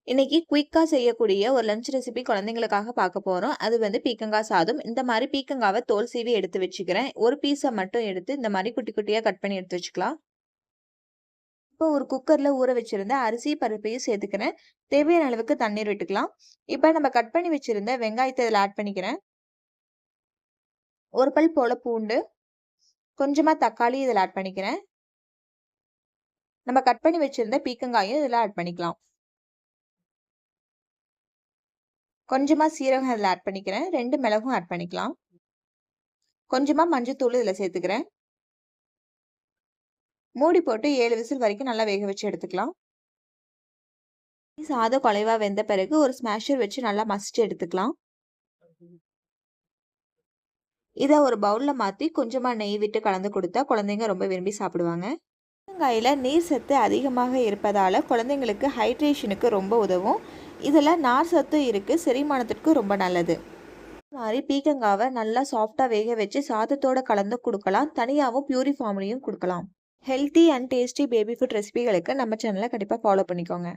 இன்னைக்கு குயிக்கா செய்யக்கூடிய ஒரு லஞ்ச் ரெசிபி குழந்தைங்களுக்காக பார்க்க போறோம். அது வந்து பீக்கங்காய் சாதம். இந்த மாரி பீக்கங்காவ தோல் சீவி எடுத்து வச்சுக்கிறேன். ஒரு பீஸ மட்டும் எடுத்து இந்த மாரி குட்டி குட்டியா கட் பண்ணி எடுத்து வச்சுக்கலாம். இப்போ ஒரு குக்கர்ல ஊற வச்சிருந்த அரிசி, பருப்பையும் சேர்த்துக்கிறேன். தேவையான அளவுக்கு தண்ணீர் விட்டுக்கலாம். இப்ப நம்ம கட் பண்ணி வச்சிருந்த வெங்காயத்த இதில ஆட் பண்ணிக்கிறேன். ஒரு பல் போல பூண்டு, கொஞ்சமா தக்காளி இதில ஆட் பண்ணிக்கிறேன். நம்ம கட் பண்ணி வச்சிருந்த பீக்கங்காயும் இதில ஆட் பண்ணிக்கலாம். கொஞ்சமா சீரகம் இதில ஆட் பண்ணிக்கிறேன். 2 மிளகும் ஆட் பண்ணிக்கலாம். கொஞ்சமா மஞ்சத்தூள் இதில சேர்த்துக்கிறேன். மூடி போட்டு 7 விசில் வரைக்கும் நல்லா வேக வச்சு எடுத்துக்கலாம். சாதம் குழைவா வெந்த பிறகு ஒரு ஸ்மாஷர் வச்சு நல்லா மசிச்சு எடுத்துக்கலாம். இத ஒரு பவுல்ல மாத்தி கொஞ்சமா நெய் விட்டு கலந்து கொடுத்தா குழந்தைங்க ரொம்ப விரும்பி சாப்பிடுவாங்க. பீக்கங்காயில நீர் சத்து அதிகமாக இருப்பதால குழந்தைங்களுக்கு ஹைட்ரேஷனுக்கு ரொம்ப உதவும். இதுல நார் சத்து இருக்கு, செரிமானத்திற்கு ரொம்ப நல்லது. இந்த மாதிரி பீக்கங்காவை நல்லா சாஃப்டா வேக வச்சு சாதத்தோட கலந்து கொடுக்கலாம். தனியாகவும் பியூரி ஃபார்ம்லையும் கொடுக்கலாம். Healthy and tasty baby food ரெசிபிகளுக்கு நம்ம சேனலை கண்டிப்பாக ஃபாலோ பண்ணிக்கோங்க.